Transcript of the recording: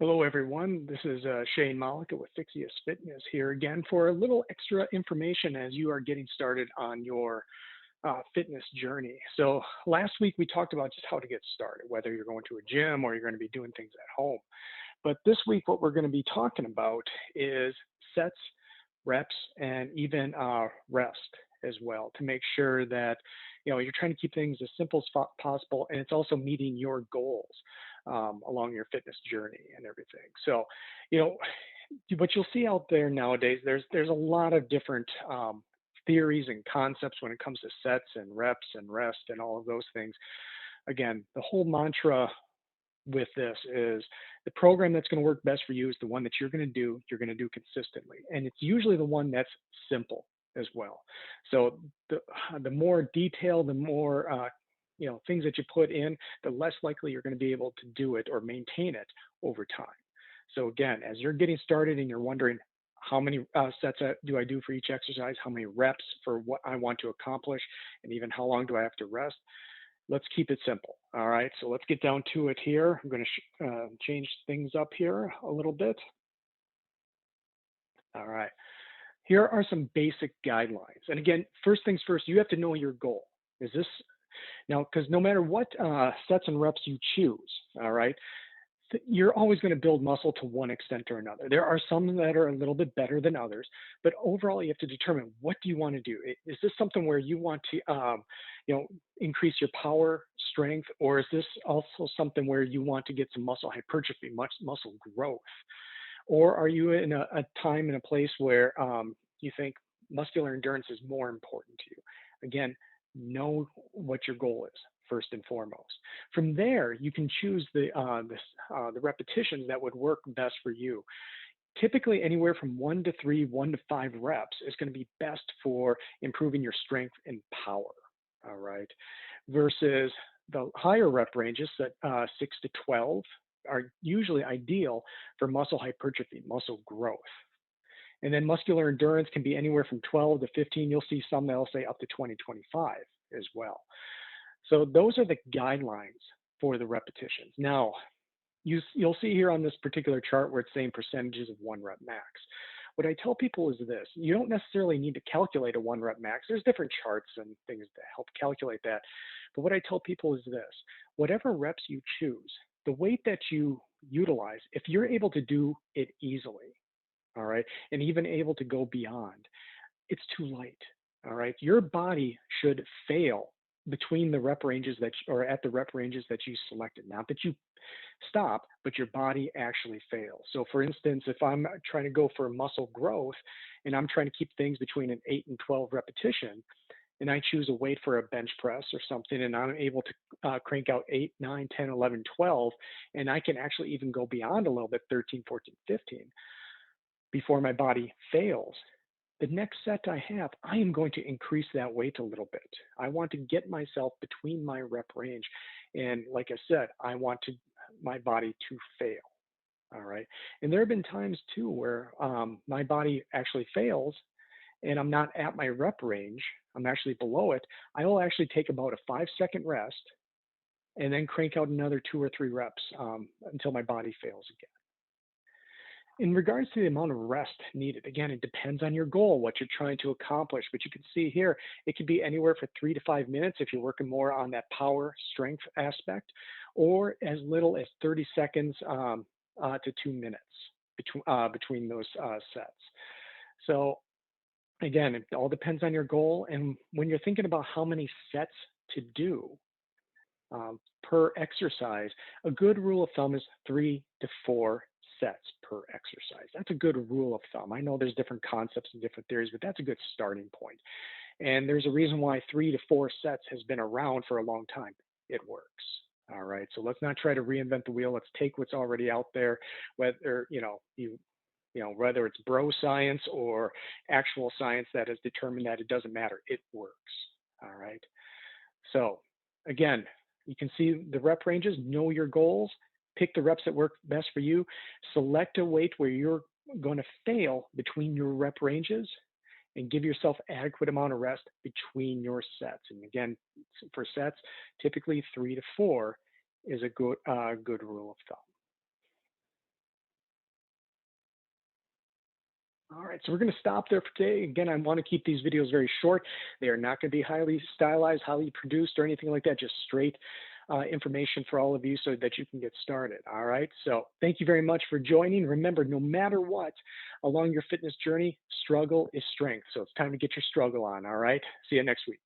Hello, everyone. This is Shane Malika with Phyxius Fitness here again for a little extra information as you are getting started on your fitness journey. So, last week we talked about just how to get started, whether you're going to a gym or you're going to be doing things at home. But this week, what we're going to be talking about is sets, reps, and even rest as well to make sure that you're trying to keep things as simple as possible, and it's also meeting your goals along your fitness journey and everything. So, you know, what you'll see out there nowadays, there's a lot of different theories and concepts when it comes to sets and reps and rest and all of those things. Again, the whole mantra with this is the program that's going to work best for you is the one that you're going to do consistently, and it's usually the one that's simple as well. So the more detail, the more things that you put in, the less likely you're going to be able to do it or maintain it over time. So again, as you're getting started and you're wondering how many sets do I do for each exercise, how many reps for what I want to accomplish, and even how long do I have to rest, let's keep it simple. All right, so let's get down to it here. I'm going to change things up here a little bit. All right, here are some basic guidelines. And again, first things first, you have to know your goal. Is this now, because no matter what sets and reps you choose, all right, you're always going to build muscle to one extent or another. There are some that are a little bit better than others, but overall, you have to determine what do you want to do. Is this something where you want to, increase your power, strength, or is this also something where you want to get some muscle hypertrophy, much muscle growth? Or are you in a time and a place where you think muscular endurance is more important to you? Again, know what your goal is first and foremost. From there, you can choose the repetitions that would work best for you. Typically, anywhere from 1 to 3, 1 to 5 reps is going to be best for improving your strength and power. All right, versus the higher rep ranges at 6 to 12 are usually ideal for muscle hypertrophy, muscle growth. And then muscular endurance can be anywhere from 12 to 15. You'll see some that'll say up to 20, 25 as well. So those are the guidelines for the repetitions. Now, you'll see here on this particular chart where it's saying percentages of 1 rep max. What I tell people is this: you don't necessarily need to calculate a 1 rep max. There's different charts and things that help calculate that. But what I tell people is this: whatever reps you choose, the weight that you utilize, if you're able to do it easily, all right, and even able to go beyond, it's too light. All right, your body should fail between the rep ranges or at the rep ranges that you selected. Not that you stop, but your body actually fails. So, for instance, if I'm trying to go for muscle growth and I'm trying to keep things between an 8 and 12 repetition, and I choose a weight for a bench press or something, and I'm able to crank out 8, 9, 10, 11, 12, and I can actually even go beyond a little bit, 13, 14, 15, before my body fails. The next set I have, I am going to increase that weight a little bit. I want to get myself between my rep range. And like I said, I want my body to fail. All right. And there have been times too where my body actually fails and I'm not at my rep range. I'm actually below it. I will actually take about a 5-second rest and then crank out another 2 or 3 reps until my body fails again. In regards to the amount of rest needed, again, it depends on your goal, what you're trying to accomplish. But you can see here, it could be anywhere from 3 to 5 minutes if you're working more on that power strength aspect, or as little as 30 seconds to 2 minutes between those sets. So again, it all depends on your goal. And when you're thinking about how many sets to do per exercise, a good rule of thumb is 3 to 4 sets per exercise. That's a good rule of thumb. I know there's different concepts and different theories, but that's a good starting point. And there's a reason why 3 to 4 sets has been around for a long time. It works. All right. So let's not try to reinvent the wheel. Let's take what's already out there, whether whether it's bro science or actual science that has determined that it doesn't matter. It works. All right. So again, you can see the rep ranges, know your goals, pick the reps that work best for you, select a weight where you're going to fail between your rep ranges, and give yourself adequate amount of rest between your sets. And again, for sets, typically 3 to 4 is a good rule of thumb. All right, so we're going to stop there for today. Again, I want to keep these videos very short. They are not going to be highly stylized, highly produced, or anything like that. Just straight information for all of you so that you can get started. All right, so thank you very much for joining. Remember, no matter what, along your fitness journey, struggle is strength. So it's time to get your struggle on. All right, see you next week.